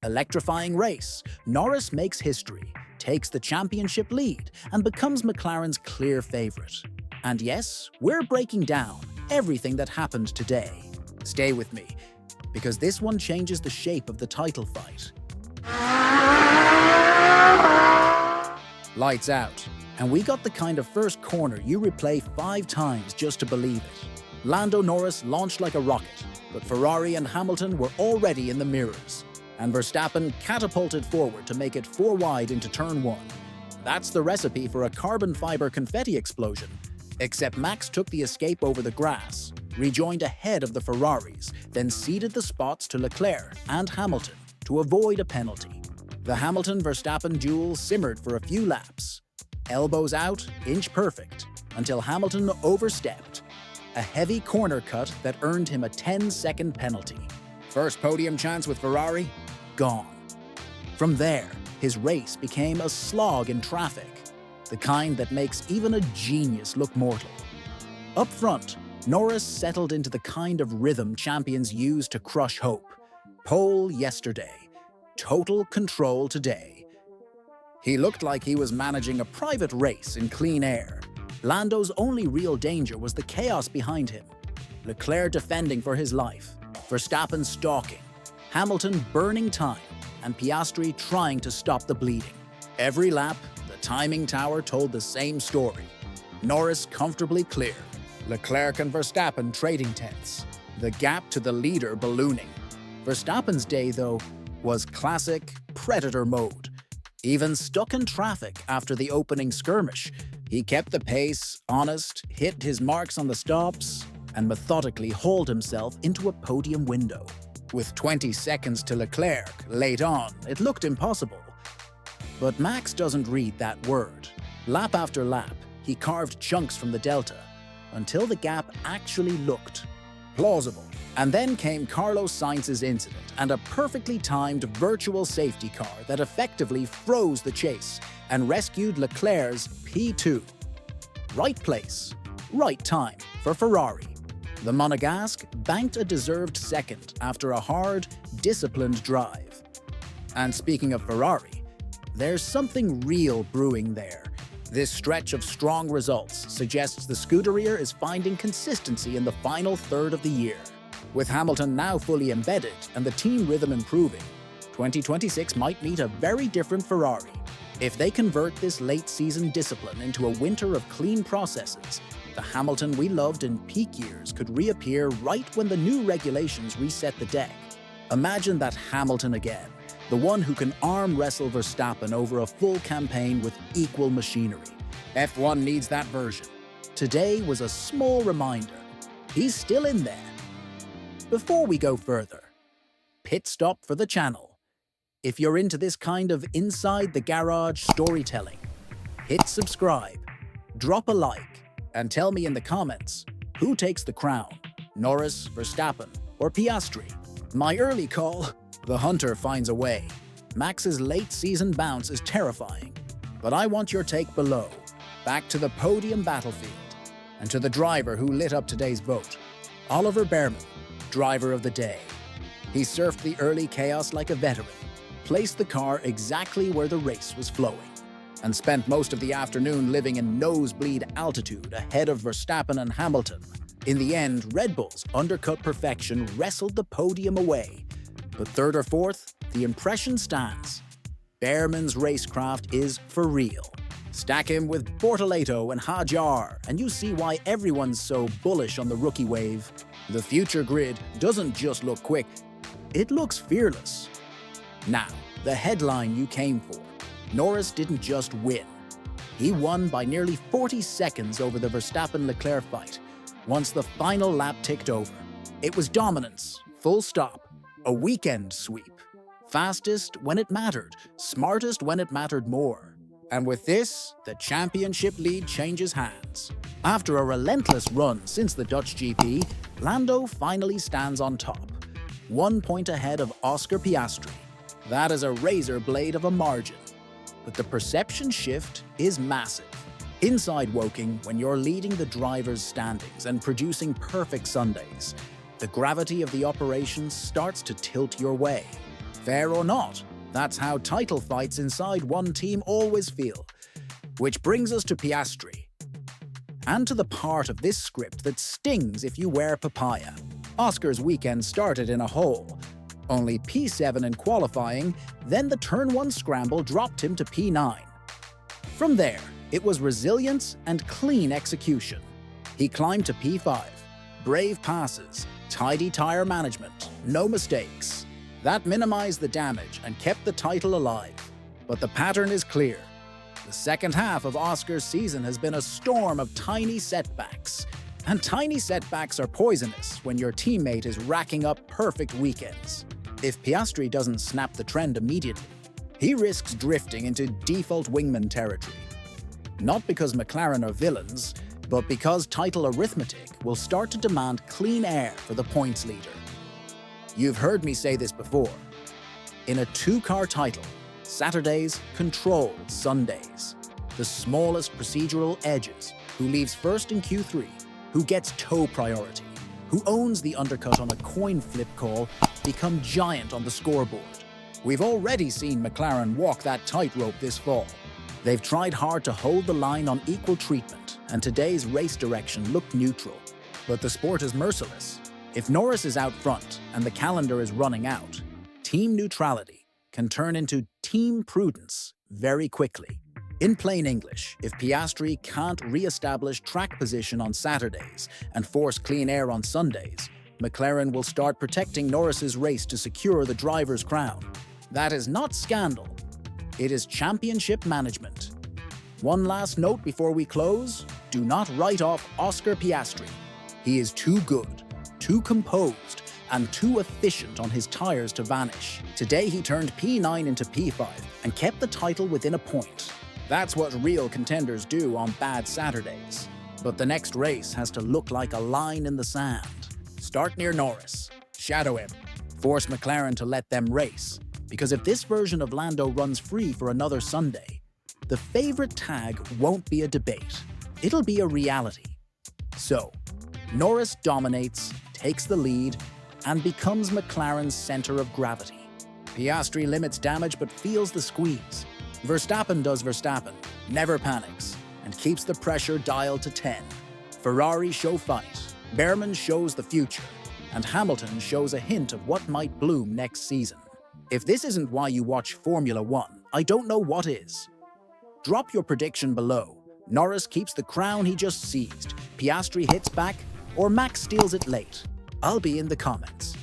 Electrifying race. Norris makes history, takes the championship lead, and becomes McLaren's clear favorite. And yes, we're breaking down everything that happened today. Stay with me, because this one changes the shape of the title fight. Lights out. And we got the kind of first corner you replay 5 times just to believe it. Lando Norris launched like a rocket, but Ferrari and Hamilton were already in the mirrors. And Verstappen catapulted forward to make it 4 wide into turn 1. That's the recipe for a carbon fiber confetti explosion. Except Max took the escape over the grass, rejoined ahead of the Ferraris, then ceded the spots to Leclerc and Hamilton to avoid a penalty. The Hamilton-Verstappen duel simmered for a few laps. Elbows out, inch perfect, until Hamilton overstepped. A heavy corner cut that earned him a 10-second penalty. First podium chance with Ferrari? Gone. From there, his race became a slog in traffic, the kind that makes even a genius look mortal. Up front, Norris settled into the kind of rhythm champions use to crush hope. Pole yesterday, total control today. He looked like he was managing a private race in clean air. Lando's only real danger was the chaos behind him. Leclerc defending for his life, Verstappen stalking, Hamilton burning time, and Piastri trying to stop the bleeding. Every lap, the timing tower told the same story. Norris comfortably clear, Leclerc and Verstappen trading tenths, the gap to the leader ballooning. Verstappen's day, though, was classic predator mode. Even stuck in traffic after the opening skirmish, he kept the pace, honest, hit his marks on the stops, and methodically hauled himself into a podium window. With 20 seconds to Leclerc late on, it looked impossible. But Max doesn't read that word. Lap after lap, he carved chunks from the delta, until the gap actually looked plausible. And then came Carlos Sainz's incident and a perfectly timed virtual safety car that effectively froze the chase and rescued Leclerc's P2. Right place, right time for Ferrari. The Monegasque banked a deserved second after a hard, disciplined drive. And speaking of Ferrari, there's something real brewing there. This stretch of strong results suggests the Scuderia is finding consistency in the final third of the year. With Hamilton now fully embedded and the team rhythm improving, 2026 might meet a very different Ferrari. If they convert this late-season discipline into a winter of clean processes, the Hamilton we loved in peak years could reappear right when the new regulations reset the deck. Imagine that Hamilton again, the one who can arm wrestle Verstappen over a full campaign with equal machinery. F1 needs that version. Today was a small reminder. He's still in there. Before we go further, pit stop for the channel. If you're into this kind of inside the garage storytelling, hit subscribe, drop a like, and tell me in the comments who takes the crown, Norris, Verstappen, or Piastri. My early call, the hunter finds a way. Max's late season bounce is terrifying, but I want your take below. Back to the podium battlefield, and to the driver who lit up today's vote, Oliver Berman. Driver of the day. He surfed the early chaos like a veteran, placed the car exactly where the race was flowing, and spent most of the afternoon living in nosebleed altitude ahead of Verstappen and Hamilton. In the end, Red Bull's undercut perfection wrestled the podium away. But third or fourth, the impression stands. Berman's racecraft is for real. Stack him with Bortoleto and Hajar, and you see why everyone's so bullish on the rookie wave. The future grid doesn't just look quick, it looks fearless. Now, the headline you came for. Norris didn't just win. He won by nearly 40 seconds over the Verstappen-Leclerc fight, once the final lap ticked over. It was dominance, full stop, a weekend sweep. Fastest when it mattered, smartest when it mattered more. And with this, the championship lead changes hands. After a relentless run since the Dutch GP, Lando finally stands on top, 1 point ahead of Oscar Piastri. That is a razor blade of a margin. But the perception shift is massive. Inside Woking, when you're leading the drivers' standings and producing perfect Sundays, the gravity of the operation starts to tilt your way. Fair or not, that's how title fights inside one team always feel. Which brings us to Piastri. And to the part of this script that stings if you wear papaya. Oscar's weekend started in a hole. Only P7 in qualifying, then the Turn 1 scramble dropped him to P9. From there, it was resilience and clean execution. He climbed to P5. Brave passes, tidy tire management, no mistakes. That minimized the damage and kept the title alive. But the pattern is clear. The second half of Oscar's season has been a storm of tiny setbacks. And tiny setbacks are poisonous when your teammate is racking up perfect weekends. If Piastri doesn't snap the trend immediately, he risks drifting into default wingman territory. Not because McLaren are villains, but because title arithmetic will start to demand clean air for the points leader. You've heard me say this before. In a two-car title, Saturdays control Sundays. The smallest procedural edges, who leaves first in Q3, who gets toe priority, who owns the undercut on a coin flip call, become giant on the scoreboard. We've already seen McLaren walk that tightrope this fall. They've tried hard to hold the line on equal treatment, and today's race direction looked neutral. But the sport is merciless. If Norris is out front and the calendar is running out, team neutrality can turn into team prudence very quickly. In plain English, if Piastri can't re-establish track position on Saturdays and force clean air on Sundays, McLaren will start protecting Norris's race to secure the driver's crown. That is not scandal. It is championship management. One last note before we close: do not write off Oscar Piastri. He is too good, too composed, and too efficient on his tires to vanish. Today he turned P9 into P5 and kept the title within a point. That's what real contenders do on bad Saturdays. But the next race has to look like a line in the sand. Start near Norris, shadow him, force McLaren to let them race. Because if this version of Lando runs free for another Sunday, the favorite tag won't be a debate. It'll be a reality. So, Norris dominates, takes the lead, and becomes McLaren's center of gravity. Piastri limits damage but feels the squeeze. Verstappen does Verstappen, never panics, and keeps the pressure dialed to 10. Ferrari show fight, Berman shows the future, and Hamilton shows a hint of what might bloom next season. If this isn't why you watch Formula One, I don't know what is. Drop your prediction below. Norris keeps the crown he just seized, Piastri hits back, or Max steals it late. I'll be in the comments.